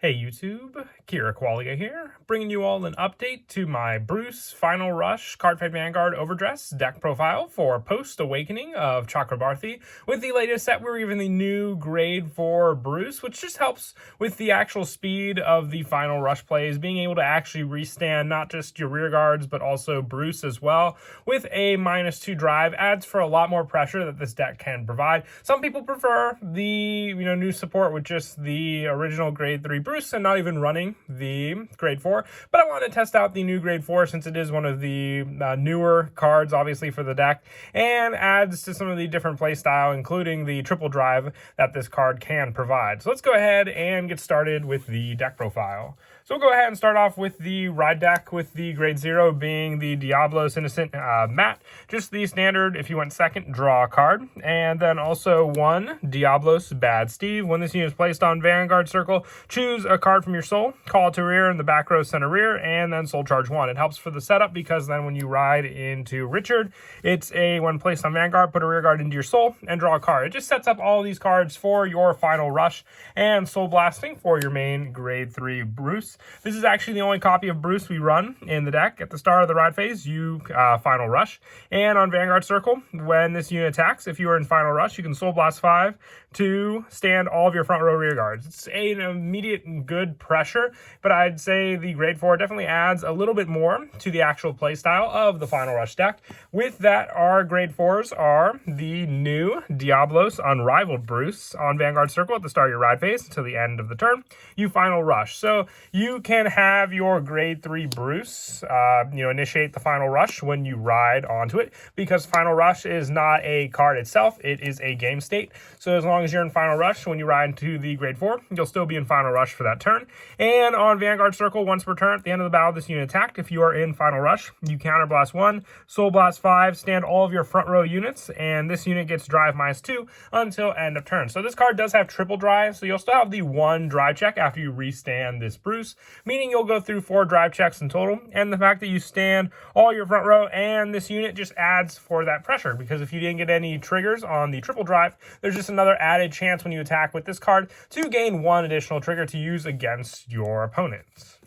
Hey YouTube, Kira Qualia here, bringing you all an update to my Bruce Final Rush Cardfight Vanguard Overdress deck profile for post-awakening of Chakrabarthi. With the latest set, we're given the new grade 4 Bruce, which just helps with the actual speed of the Final Rush plays, being able to actually restand not just your Rearguards, but also Bruce as well. With a -2 drive, adds for a lot more pressure that this deck can provide. Some people prefer the new support with just the original grade 3 Bruce and not even running the grade 4, but I want to test out the new grade 4 since it is one of the newer cards obviously for the deck and adds to some of the different playstyle, including the triple drive that this card can provide. So let's go ahead and get started with the deck profile. So we'll go ahead and start off with the ride deck with the grade 0 being the Diablos Innocent Matt. Just the standard, if you went second, draw a card. And then also one Diablos Bad Steve. When this unit is placed on Vanguard Circle, choose a card from your soul, call it to rear in the back row, center rear, and then soul charge 1. It helps for the setup because then when you ride into Richard, it's when placed on Vanguard, put a rear guard into your soul and draw a card. It just sets up all these cards for your final rush and soul blasting for your main grade 3 Bruce. This is actually the only copy of Bruce we run in the deck. At the start of the ride phase, you final rush. And on Vanguard Circle, when this unit attacks, if you are in final rush, you can soul blast 5 to stand all of your front row rear guards. It's an immediate good pressure, but I'd say the grade 4 definitely adds a little bit more to the actual play style of the final rush deck. With that, our grade 4s are the new Diablos Unrivaled Bruce on Vanguard Circle at the start of your ride phase until the end of the turn. You final rush. So you can have your grade 3 Bruce, initiate the final rush when you ride onto it, because final rush is not a card itself, it is a game state. So as long as you're in final rush when you ride into the grade 4, you'll still be in final rush for that turn. And on Vanguard Circle, once per turn, at the end of the battle, this unit attacked. If you are in final rush, you counter blast 1, soul blast 5, stand all of your front row units, and this unit gets drive -2 until end of turn. So this card does have triple drive, so you'll still have the 1 drive check after you restand this Bruce, meaning you'll go through 4 drive checks in total. And the fact that you stand all your front row and this unit just adds for that pressure, because if you didn't get any triggers on the triple drive, there's just another added chance when you attack with this card to gain 1 additional trigger to use against your opponents.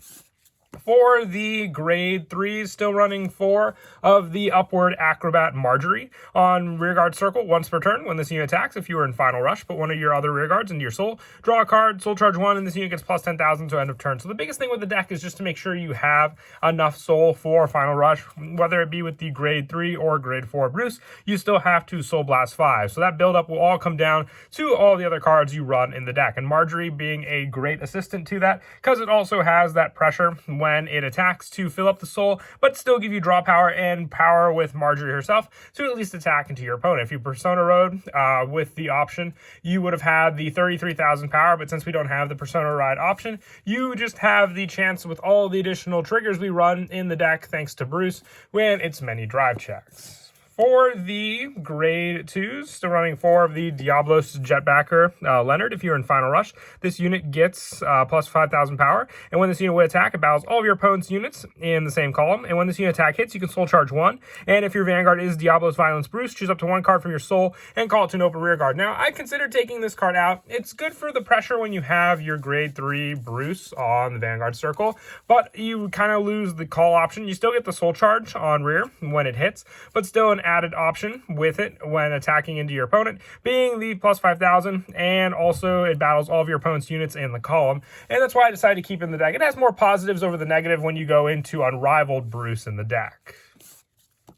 For the grade 3s, still running 4 of the Upward Acrobat Marjorie on Rearguard Circle once per turn. When this unit attacks, if you are in final rush, put one of your other Rearguards into your soul, draw a card, soul charge 1, and this unit gets plus 10,000 to end of turn. So the biggest thing with the deck is just to make sure you have enough soul for final rush, whether it be with the grade 3 or grade 4 Bruce, you still have to soul blast 5. So that buildup will all come down to all the other cards you run in the deck, and Marjorie being a great assistant to that, because it also has that pressure when it attacks to fill up the soul, but still give you draw power and power with Marjorie herself to at least attack into your opponent. If you Persona Road with the option, you would have had the 33,000 power, but since we don't have the Persona Ride option, you just have the chance with all the additional triggers we run in the deck, thanks to Bruce, when it's many drive checks. For the grade 2s, still running 4 of the Diablos Jetbacker Leonard. If you're in final rush, this unit gets plus 5,000 power, and when this unit will attack, it battles all of your opponent's units in the same column, and when this unit attack hits, you can soul charge 1, and if your Vanguard is Diablos Violence Bruce, choose up to 1 card from your soul and call it to an open rear guard. Now, I consider taking this card out. It's good for the pressure when you have your grade 3 Bruce on the Vanguard Circle, but you kind of lose the call option. You still get the soul charge on rear when it hits, but still an added option with it when attacking into your opponent, being the plus 5,000, and also it battles all of your opponent's units in the column, and that's why I decided to keep it in the deck. It has more positives over the negative when you go into Unrivaled Bruce in the deck.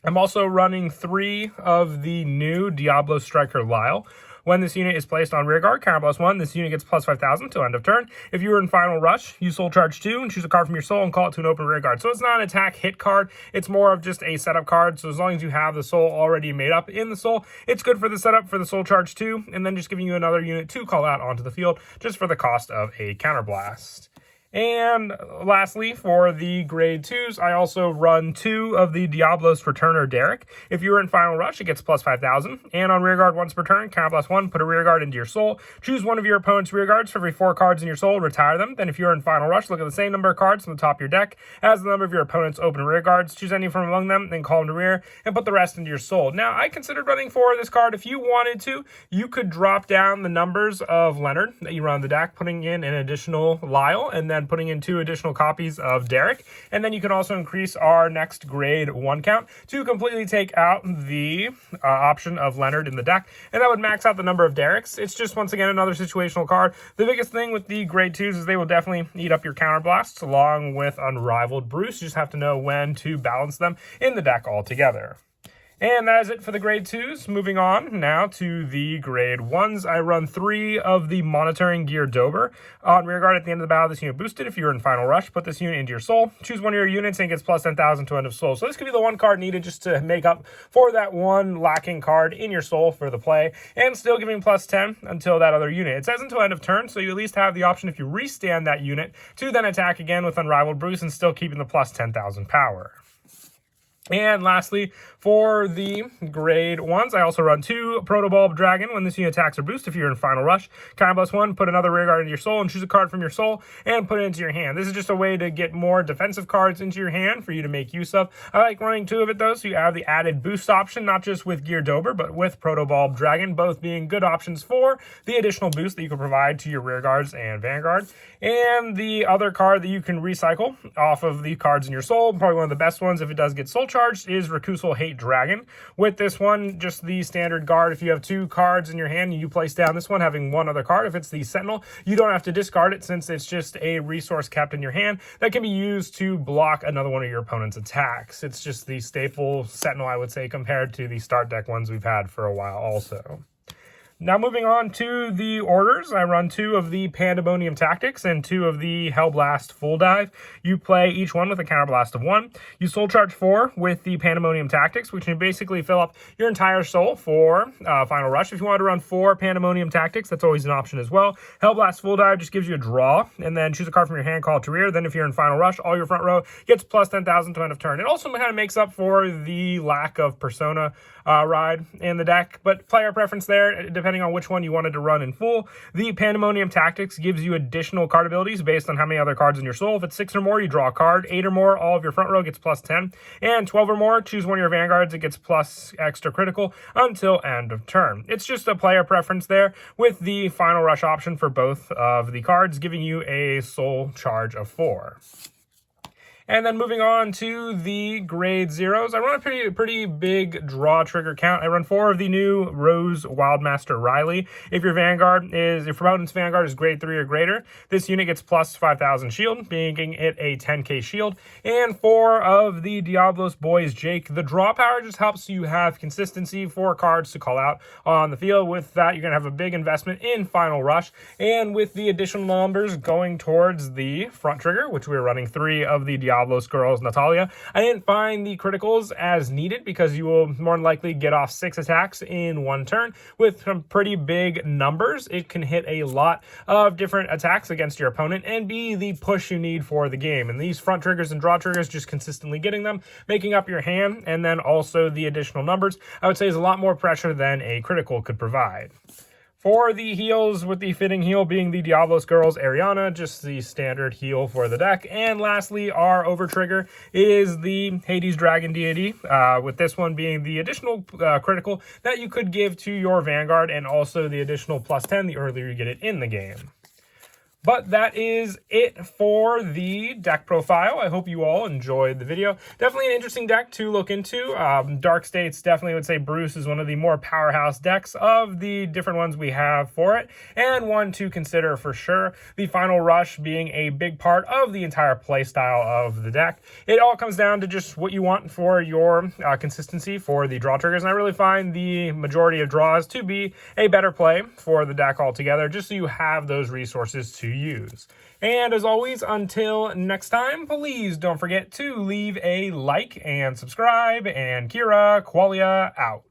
I'm also running 3 of the new Diablo Striker Lyle. When this unit is placed on Rearguard, counter plus 1, this unit gets plus 5,000 till end of turn. If you were in final rush, you soul charge 2 and choose a card from your soul and call it to an open Rearguard. So it's not an attack hit card, it's more of just a setup card. So as long as you have the soul already made up in the soul, it's good for the setup for the soul charge 2, and then just giving you another unit to call out onto the field just for the cost of a counterblast. And lastly, for the grade 2s, I also run 2 of the Diablos Returner Derek. If you were in Final Rush, it gets plus 5,000. And on Rearguard once per turn, counter plus 1, put a Rearguard into your soul. Choose one of your opponent's Rearguards for every 4 cards in your soul, retire them. Then if you're in Final Rush, look at the same number of cards from the top of your deck as the number of your opponent's open Rearguards. Choose any from among them, then call them to rear, and put the rest into your soul. Now, I considered running 4 of this card. If you wanted to, you could drop down the numbers of Leonard that you run on the deck, putting in an additional Lyle, and then putting in 2 additional copies of Derek. And then you can also increase our next grade 1 count to completely take out the option of Leonard in the deck, and that would max out the number of Dereks. It's just, once again, another situational card. The biggest thing with the grade 2s is they will definitely eat up your counterblasts along with Unrivaled Bruce. You just have to know when to balance them in the deck altogether. And that is it for the grade 2s. Moving on now to the grade 1s. I run 3 of the Monitoring Gear Dober. On Rearguard, at the end of the battle, this unit boosted. If you're in Final Rush, put this unit into your soul. Choose one of your units and it gets plus 10,000 to end of soul. So this could be the one card needed just to make up for that one lacking card in your soul for the play, and still giving plus 10 until that other unit. It says until end of turn, so you at least have the option, if you restand that unit, to then attack again with Unrivaled Bruce and still keeping the plus 10,000 power. And lastly, for the grade 1s, I also run 2 Protobulb Dragon. When this unit attacks or boost, if you're in Final Rush, counter plus 1, put another Rearguard into your soul and choose a card from your soul and put it into your hand. This is just a way to get more defensive cards into your hand for you to make use of. I like running 2 of it though, so you have the added boost option, not just with Gear Dober, but with Protobulb Dragon, both being good options for the additional boost that you can provide to your Rearguards and Vanguard. And the other card that you can recycle off of the cards in your soul, probably one of the best ones if it does get soul charged, is Recusal Hate Dragon. With this one, just the standard guard. If you have 2 cards in your hand and you place down this one having 1 other card, if it's the Sentinel, you don't have to discard it since it's just a resource kept in your hand that can be used to block another one of your opponent's attacks. It's just the staple Sentinel, I would say, compared to the start deck ones we've had for a while also. Now moving on to the orders, I run 2 of the Pandemonium Tactics and 2 of the Hellblast Full Dive. You play each one with a counterblast of 1. You soul charge 4 with the Pandemonium Tactics, which can basically fill up your entire soul for Final Rush. If you want to run 4 Pandemonium Tactics, that's always an option as well. Hellblast Full Dive just gives you a draw, and then choose a card from your hand, call it to rear. Then if you're in Final Rush, all your front row gets plus 10,000 to end of turn. It also kind of makes up for the lack of Persona ride in the deck, but player preference there, depending on which one you wanted to run in full. The Pandemonium Tactics gives you additional card abilities based on how many other cards in your soul. If it's 6 or more, you draw a card. 8 or more, all of your front row gets plus 10. And 12 or more, choose one of your Vanguards, it gets plus extra critical until end of turn. It's just a player preference there, with the Final Rush option for both of the cards, giving you a soul charge of 4. And then moving on to the grade 0s, I run a pretty big draw trigger count. I run 4 of the new Rose Wildmaster Riley. If your opponent's Vanguard is grade 3 or greater, this unit gets plus 5,000 shield, making it a 10k shield. And 4 of the Diablos Boys Jake. The draw power just helps you have consistency for cards to call out on the field. With that, you're going to have a big investment in Final Rush. And with the additional numbers going towards the front trigger, which we're running 3 of the Diablos Girls Natalia, I didn't find the criticals as needed because you will more than likely get off 6 attacks in 1 turn. With some pretty big numbers, it can hit a lot of different attacks against your opponent and be the push you need for the game. And these front triggers and draw triggers, just consistently getting them, making up your hand, and then also the additional numbers, I would say is a lot more pressure than a critical could provide. For the heals, with the fitting heal being the Diablos Girls Ariana, just the standard heal for the deck. And lastly, our over trigger is the Hades Dragon Deity, with this one being the additional critical that you could give to your Vanguard, and also the additional plus 10 the earlier you get it in the game. But that is it for the deck profile. I hope you all enjoyed the video. Definitely an interesting deck to look into. Dark States, definitely would say Bruce is one of the more powerhouse decks of the different ones we have for it, and one to consider for sure. The Final Rush being a big part of the entire play style of the deck. It all comes down to just what you want for your consistency for the draw triggers, and I really find the majority of draws to be a better play for the deck altogether, just so you have those resources to use. And as always, until next time, please don't forget to leave a like and subscribe, and Kira Qualia out.